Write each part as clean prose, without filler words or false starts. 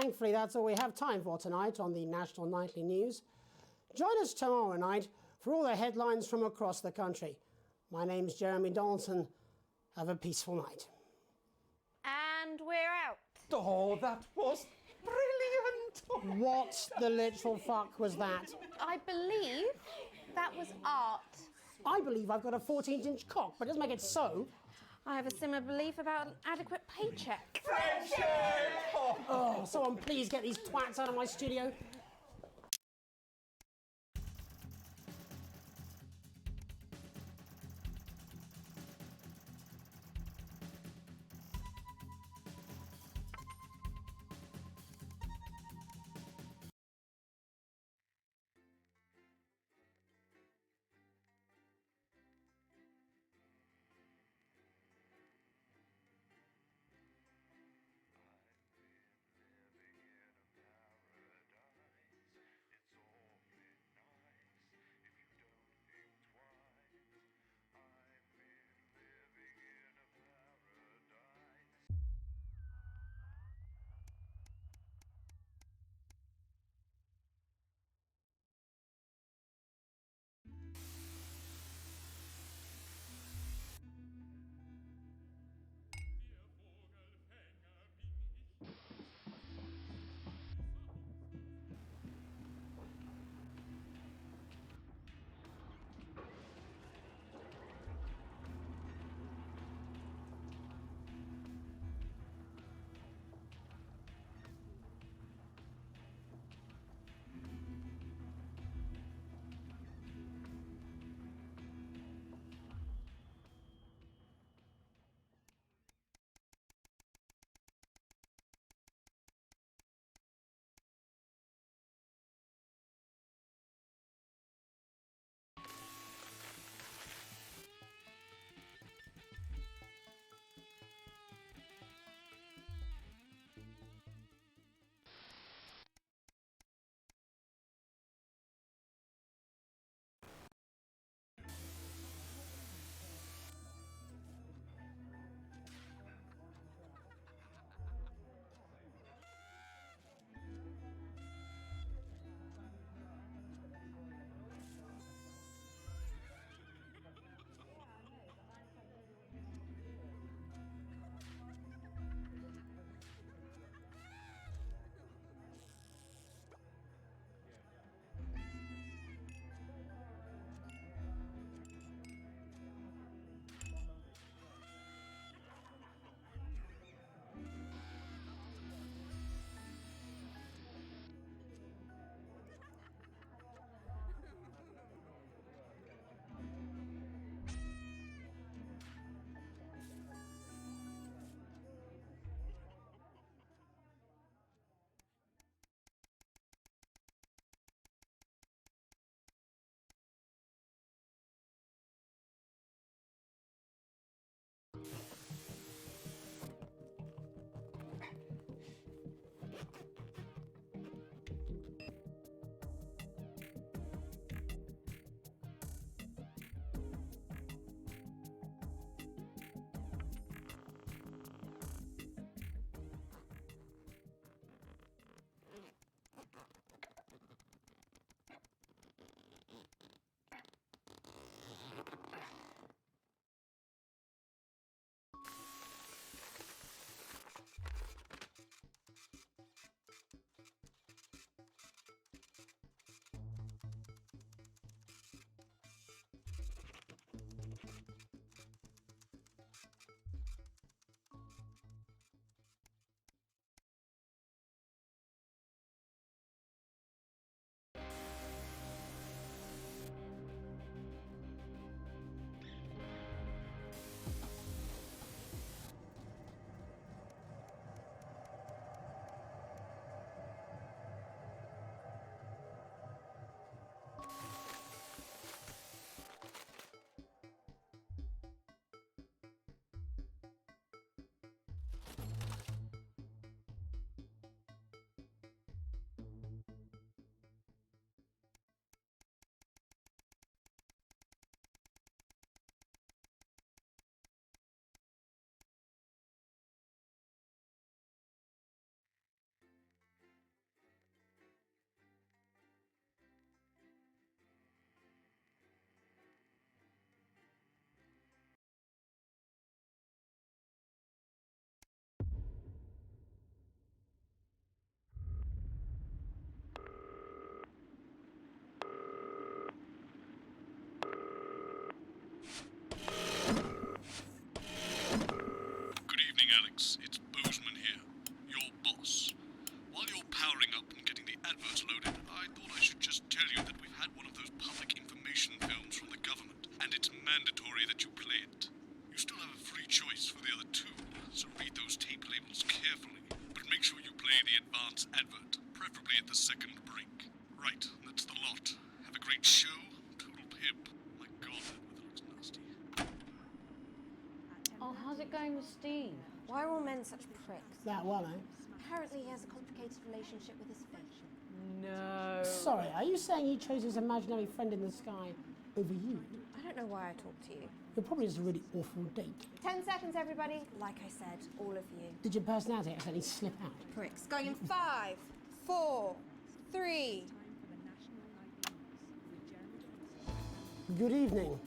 thankfully, that's all we have time for tonight on the National Nightly News. Join us tomorrow night for all the headlines from across the country. My name's Jeremy Donaldson. Have a peaceful night. And we're out. Oh, that was brilliant! What the literal fuck was that? I believe that was art. I believe I've got a 14-inch cock, but it doesn't make it so. I have a similar belief about an adequate paycheck. Friendship! Oh, someone please get these twats out of my studio. Pricks, it's Bozeman here, your boss. While you're powering up and getting the adverts loaded, I thought I should just tell you that we've had one of those public information films from the government, and it's mandatory that you play it. You still have a free choice for the other two, so read those tape labels carefully, but make sure you play the advance advert, preferably at the second break. Right, that's the lot. Have a great show. Total pimp. My God, that weather looks nasty. Oh, how's it going with Steve? Why are all men such pricks? That well, eh? Apparently he has a complicated relationship with his fish. No. Sorry, are you saying he chose his imaginary friend in the sky over you? I don't know why I talk to you. You're probably just a really awful date. 10 seconds, everybody. Like I said, all of you. Did your personality accidentally slip out? Pricks. Going in 5, 4, 3. Good evening.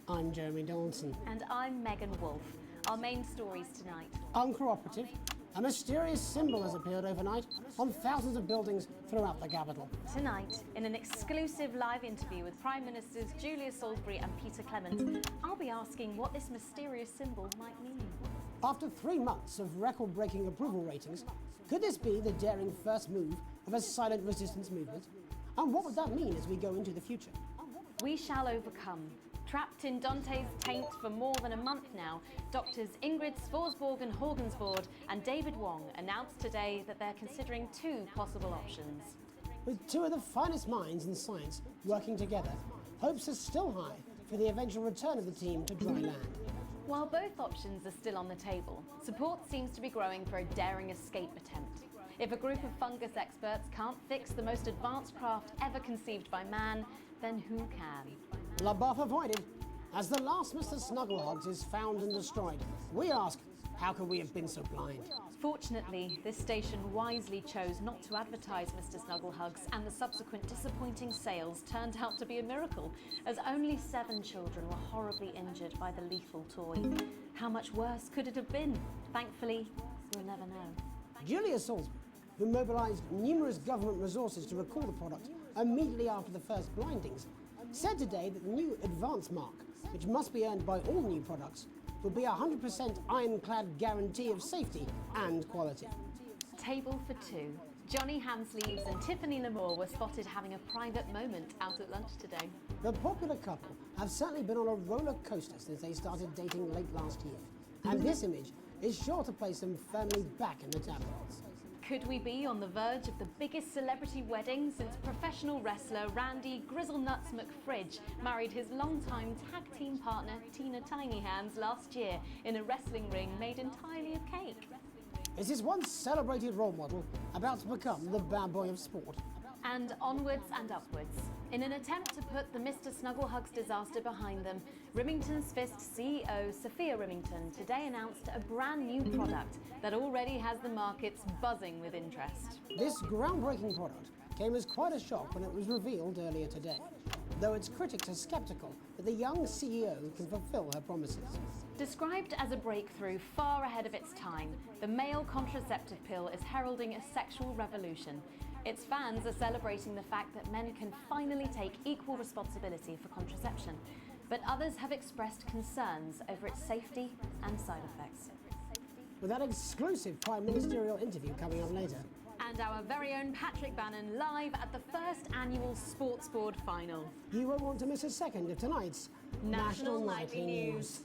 I'm Jeremy Donaldson. And I'm Megan Wolf. Our main stories tonight. Uncooperative. A mysterious symbol has appeared overnight on thousands of buildings throughout the capital. Tonight, in an exclusive live interview with Prime Ministers Julia Salisbury and Peter Clement, I'll be asking what this mysterious symbol might mean. After 3 months of record-breaking approval ratings, could this be the daring first move of a silent resistance movement? And what would that mean as we go into the future? We shall overcome. Trapped in Dante's taint for more than a month now, doctors Ingrid Svorsborg Horgensvoord and David Wong announced today that they're considering 2 possible options. With 2 of the finest minds in science working together, hopes are still high for the eventual return of the team to dry land. While both options are still on the table, support seems to be growing for a daring escape attempt. If a group of fungus experts can't fix the most advanced craft ever conceived by man, then who can? LaBeouf avoided. As the last Mr. Snugglehogs is found and destroyed, we ask, how could we have been so blind? Fortunately, this station wisely chose not to advertise Mr. Snugglehugs, and the subsequent disappointing sales turned out to be a miracle, as only 7 children were horribly injured by the lethal toy. How much worse could it have been? Thankfully, we'll never know. Julia Salisbury, who mobilised numerous government resources to recall the product immediately after the first blindings, said today that the new advance mark, which must be earned by all new products, would be a 100% ironclad guarantee of safety and quality. Table for 2. Johnny Hamsleeves and Tiffany Lamore were spotted having a private moment out at lunch today. The popular couple have certainly been on a roller coaster since they started dating late last year, and this image is sure to place them firmly back in the tabloids. Could we be on the verge of the biggest celebrity wedding since professional wrestler Randy Grizzlenuts McFridge married his longtime tag team partner Tina Tiny Hands last year in a wrestling ring made entirely of cake? Is this once celebrated role model about to become the bad boy of sport? And onwards and upwards. In an attempt to put the Mr. Snugglehugs disaster behind them, Rimington's Fist CEO Sophia Rimington today announced a brand new product that already has the markets buzzing with interest. This groundbreaking product came as quite a shock when it was revealed earlier today, though its critics are sceptical that the young CEO can fulfill her promises. Described as a breakthrough far ahead of its time, the male contraceptive pill is heralding a sexual revolution. Its fans are celebrating the fact that men can finally take equal responsibility for contraception, but others have expressed concerns over its safety and side effects. With that exclusive Prime Ministerial interview coming up later. And our very own Patrick Bannon live at the first annual Sports Board final. You won't want to miss a second of tonight's National Nightly News.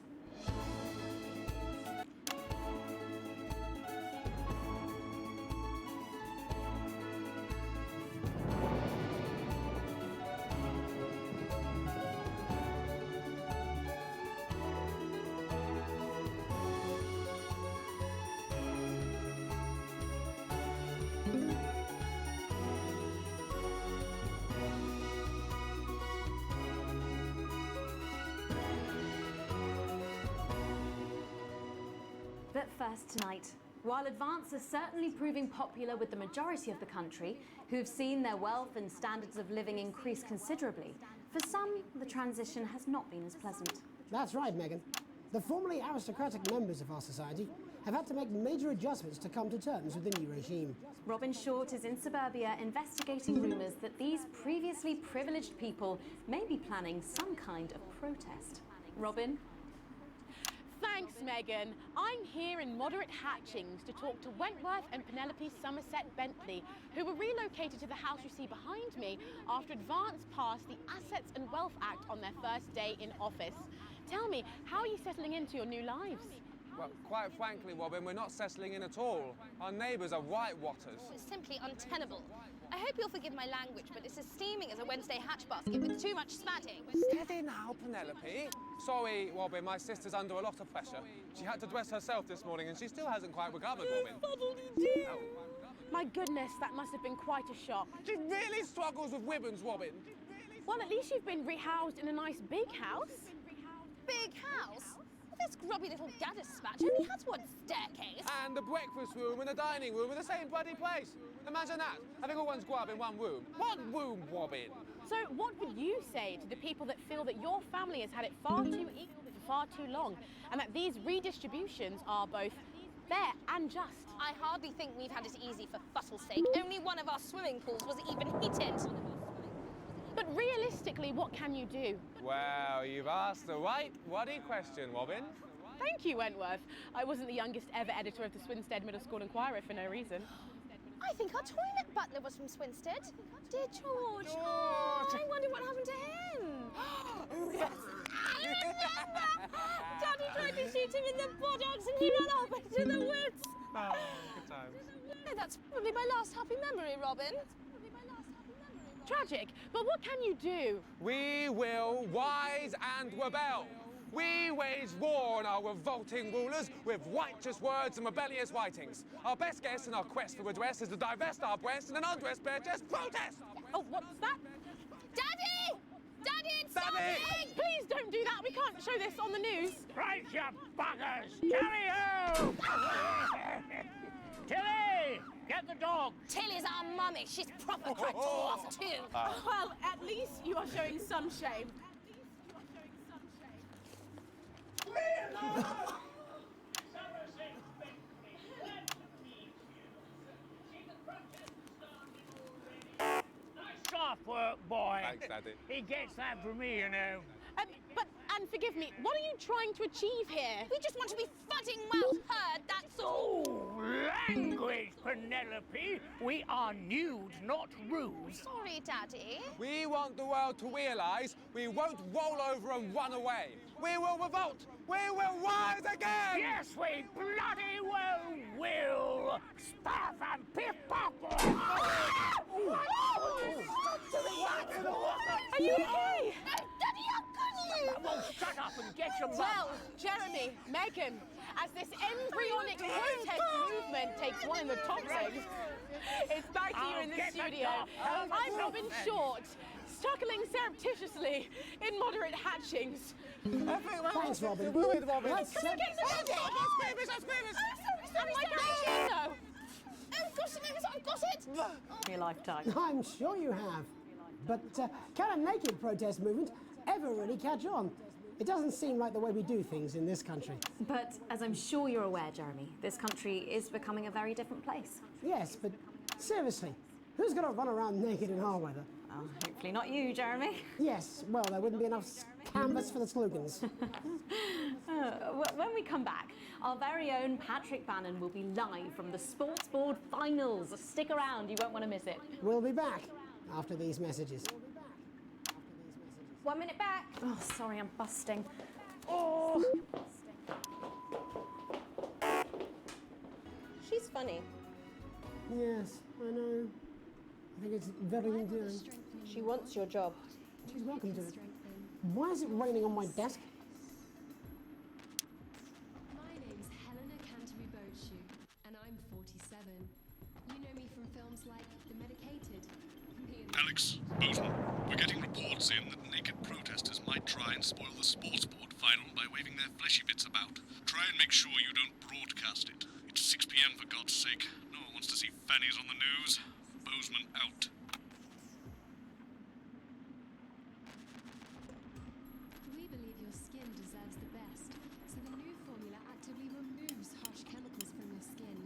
But first tonight, while Advance is certainly proving popular with the majority of the country, who've seen their wealth and standards of living increase considerably, for some, the transition has not been as pleasant. That's right, Megan. The formerly aristocratic members of our society have had to make major adjustments to come to terms with the new regime. Robin Short is in suburbia investigating rumours that these previously privileged people may be planning some kind of protest. Robin? Thanks, Megan. I'm here in Moderate Hatchings to talk to Wentworth and Penelope Somerset Bentley, who were relocated to the house you see behind me after Advance passed the Assets and Wealth Act on their first day in office. Tell me, how are you settling into your new lives? Well, quite frankly, Robin, we're not settling in at all. Our neighbours are whitewatters. It's simply untenable. I hope you'll forgive my language, but it's as steaming as a Wednesday hatch basket with too much spatting. Steady now, Penelope. Sorry, Robin, my sister's under a lot of pressure. She had to dress herself this morning and she still hasn't quite recovered, Robin. Oh. My goodness, that must have been quite a shock. She really struggles with women's, Robin. Well, at least you've been rehoused in a nice big house. Big house? This grubby little gaddis spatch only has one staircase. And the breakfast room and the dining room in the same bloody place. Imagine that, having all one's grub in one room. One room, Robin. So what would you say to the people that feel that your family has had it far too equal for far too long, and that these redistributions are both fair and just? I hardly think we've had it easy for fussle's sake. Only one of our swimming pools was even heated. But realistically, what can you do? Well, you've asked the right waddy question, Robin. Thank you, Wentworth. I wasn't the youngest ever editor of the Swinstead Middle School Inquirer for no reason. I think our toilet butler was from Swinstead. Dear George. Oh, I wonder what happened to him. Oh, yes. I remember! Daddy tried to shoot him in the buttocks and he ran off into the woods. Oh, good times. No, that's probably my last happy memory, Robin. Tragic, but what can you do? We will rise and rebel. We wage war on our revolting rulers with righteous words and rebellious writings. Our best guess in our quest for redress is to divest our breasts in an undressed bare chest protest. Oh, what's that? Daddy! Daddy, it's Daddy! starting! Please don't do that. We can't show this on the news. Right, you buggers! Carry ho! Tilly! Get the dog! Tilly's our mummy. She's proper tried to off too. Well, at least you are showing some shame. Soft work, boy. Thanks, Daddy. He gets that from me, you know. And forgive me, what are you trying to achieve here? We just want to be fudding well heard, that's all. Oh, language, Penelope. We are nude, not ruse. Sorry, Daddy. We want the world to realise we won't roll over and run away. We will revolt. We will rise again. Yes, we bloody well will. Stuff and piff-pocket. Are you okay? No, Daddy, how could you? Well, shut up and get your Well, Jeremy, Megan, as this embryonic protest movement takes one in the top legs, it's back to you in the studio. I'm Robin Short, struggling surreptitiously in Moderate Hatchings. Thanks, Robin. Let's set... My cappuccino! Oh, gosh, I've got it! Your lifetime. I'm sure you have. But can a naked protest movement ever really catch on? It doesn't seem like the way we do things in this country. But as I'm sure you're aware, Jeremy, this country is becoming a very different place. Yes, but seriously, who's going to run around naked in our weather? Oh, hopefully not you, Jeremy. Yes, well, there wouldn't be enough canvas for the slogans. When we come back, our very own Patrick Bannon will be live from the Sports Board Finals. Stick around, you won't want to miss it. We'll be back after these messages. 1 minute back. Oh, sorry, I'm busting. Oh. She's funny. Yes, I know. I think it's very endearing. She wants your job. She's welcome to it. Why is it raining on my desk? My name's Helena Canterbury Boatshoe, and I'm 47. You know me from films like The Medicated. Alex, Bozeman, we're getting reports in that naked protesters might try and spoil the sports board final by waving their fleshy bits about. Try and make sure you don't broadcast it. It's 6 p.m. for God's sake. No one wants to see fannies on the news. Bozeman out. We believe your skin deserves the best, so the new formula actively removes harsh chemicals from your skin.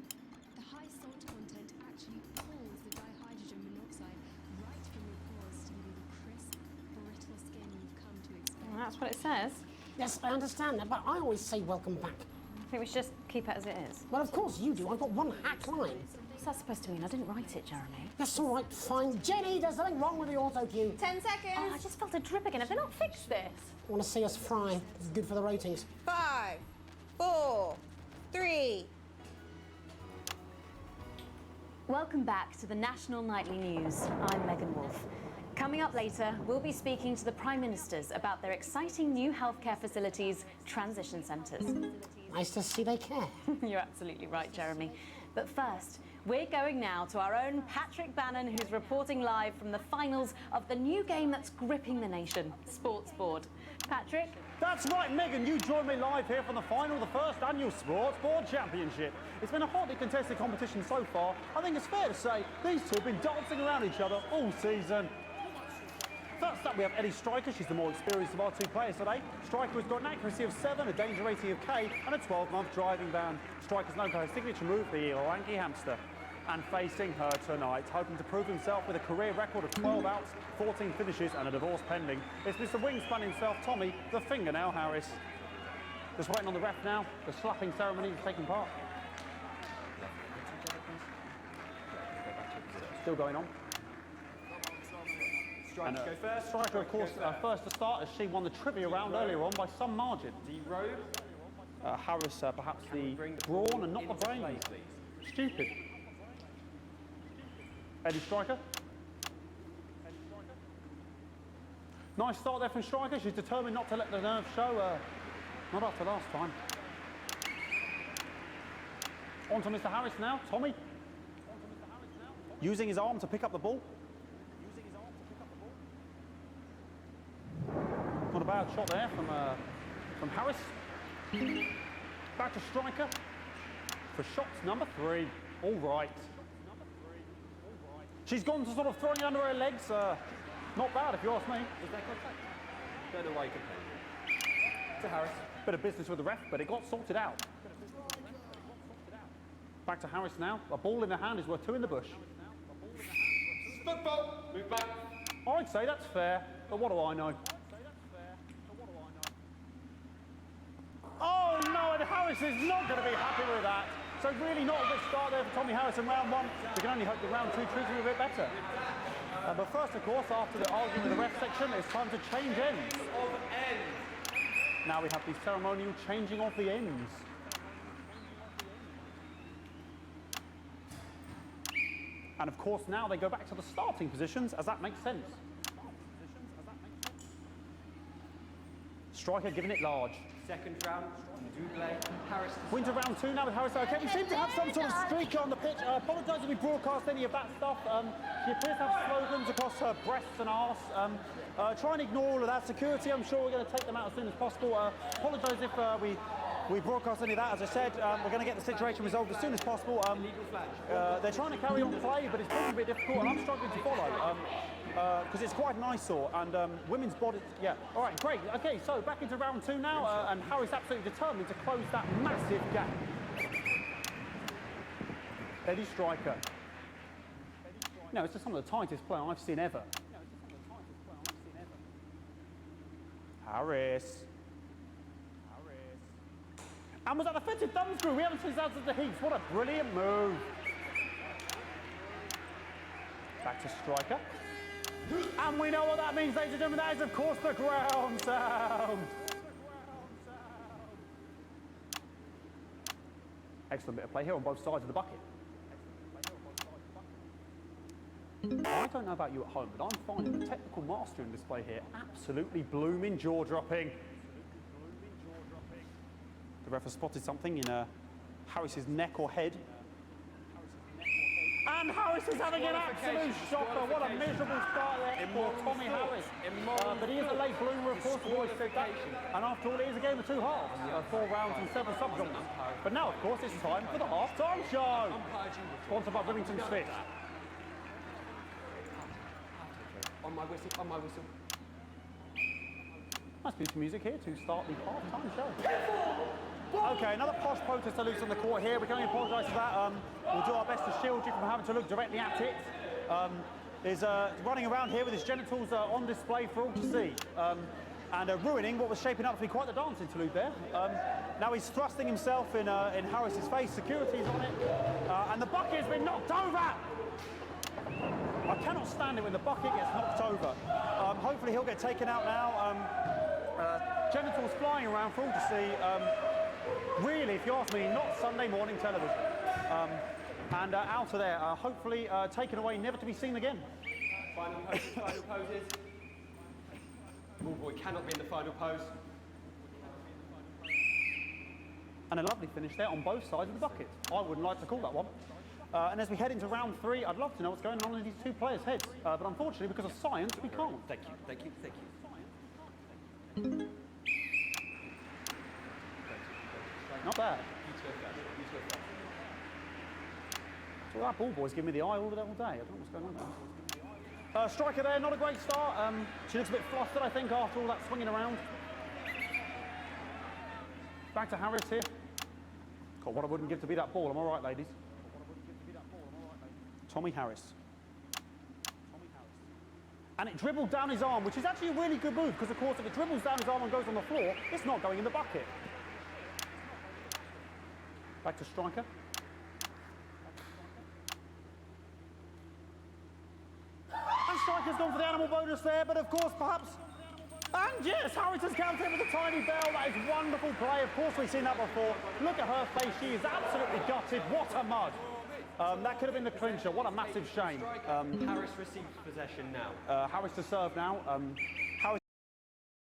The high salt content actually pulls the dihydrogen monoxide right from your pores to give you the crisp, brittle skin you've come to expect. Well, that's what it says. Yes, I understand that, but I always say welcome back. I think we should just keep it as it is. Well, of course you do. I've got one hack line. What's that supposed to mean? I didn't write it, Jeremy. That's all right, fine. Jenny, there's something wrong with the auto cue. 10 seconds. Oh, I just felt a drip again. Have they not fixed this? I want to see us fry. It's good for the ratings. 5, 4, 3. Welcome back to the National Nightly News. I'm Megan Wolfe. Coming up later, we'll be speaking to the Prime Ministers about their exciting new healthcare facilities, transition centres. Nice to see they care. You're absolutely right, Jeremy. But first, we're going now to our own Patrick Bannon, who's reporting live from the finals of the new game that's gripping the nation, Sports Board. Patrick? That's right, Megan. You join me live here from the final of the first annual Sports Board Championship. It's been a hotly contested competition so far. I think it's fair to say these two have been dancing around each other all season. First up, we have Eddie Striker. She's the more experienced of our two players today. Striker has got an accuracy of 7, a danger rating of K, and a 12-month driving ban. Striker's known for her signature move, the lanky hamster. And facing her tonight, hoping to prove himself with a career record of 12 outs, 14 finishes, and a divorce pending, it's Mr. Wingspan himself, Tommy, the Fingernail Harris. Just waiting on the ref now. The slapping ceremony is taking part. Still going on. And, go first. Striker, of course, first to start as she won the trivia round earlier on by some margin. Harris, perhaps the brawn and not the brains. Stupid. Eddie Striker. Nice start there from Striker. She's determined not to let the nerves show. Not after last time. On to Mr. Harris now. Tommy. Using his arm to pick up the ball. Not a bad shot there from Harris. Back to Striker for shots number 3. All right. She's gone to sort of throwing it under her legs. Not bad, if you ask me. Was that contact? Don't know why you complain. To Harris. Bit of business with the ref, but it got sorted out. Back to Harris now. A ball in the hand is worth 2 in the bush. Football. Move back. I'd say that's fair, but what do I know? Oh no, and Harris is not going to be happy with that. So really not a good start there for Tommy Harris in round 1. We can only hope that round 2 treats him a bit better. But first, of course, after the argument with the ref section, it's time to change ends. Now we have the ceremonial changing of the ends. And of course, now they go back to the starting positions, as that makes sense. Striker giving it large. Second round, double. Harris. Winter round 2 now with Harris. Okay, we seem to have some sort of streak on the pitch. I apologise if we broadcast any of that stuff. She appears to have slogans across her breasts and arse. Try and ignore all of that. Security, I'm sure we're going to take them out as soon as possible. Apologise if we broadcast any of that. As I said, we're going to get the situation resolved as soon as possible. They're trying to carry on play, but it's proving a bit difficult, and I'm struggling to follow. Because it's quite an eyesore, and women's body, yeah. All right, great. Okay, so back into round 2 now, and Harris absolutely determined to close that massive gap. Eddie Striker. No, it's just some of the tightest play I've seen ever. Harris. And was that the fitted thumb screw? We haven't seen that since the heats. What a brilliant move. Back to Striker. And we know what that means, ladies and gentlemen. That is, of course, the ground sound. Excellent bit of play here on both sides of the bucket. I don't know about you at home, but I'm finding the technical mastering display here absolutely blooming jaw-dropping. The ref has spotted something in Harris's neck or head. And Harris is having an absolute shocker. What a miserable start there for Tommy Harris. But he is a late bloomer, of course, we've always said that. And after all, it is a game of 2 halves. 4 rounds and 7 subgenres. But now, of course, it's time for the half-time show. Sponsored by Remington Smith. On my whistle, on my whistle. Nice piece of music here to start the half-time show. Okay, another posh protester loose on the court here. We can only apologise for that. We'll do our best to shield you from having to look directly at it. Is running around here with his genitals on display for all to see. and ruining what was shaping up to be quite the dance interlude there. Now he's thrusting himself in Harris's face, security's on it, and the bucket has been knocked over! I cannot stand it when the bucket gets knocked over. Hopefully he'll get taken out now. Genitals flying around for all to see. Really, if you ask me, not Sunday morning television. And out of there, hopefully taken away, never to be seen again. Final poses. Ball boy cannot be in the final pose. And a lovely finish there on both sides of the bucket. I wouldn't like to call that one. And as we head into round 3, I'd love to know what's going on in these two players' heads. But unfortunately, because of science, we can't. Thank you, thank you, thank you. Not bad. So that ball boy's giving me the eye all day. I don't know what's going on there. Striker there, not a great start. She looks a bit flustered, I think, after all that swinging around. Back to Harris here. God, what I wouldn't give to be that ball. I'm all right, ladies. Tommy Harris. And it dribbled down his arm, which is actually a really good move, because, of course, if it dribbles down his arm and goes on the floor, it's not going in the bucket. Back to Striker. And Striker's gone for the animal bonus there, but of course, perhaps... And yes, Harris has countered with a tiny bell. That is wonderful play. Of course, we've seen that before. Look at her face. She is absolutely gutted. What a mud. That could have been the clincher. What a massive shame. Harris receives possession now. Harris to serve now.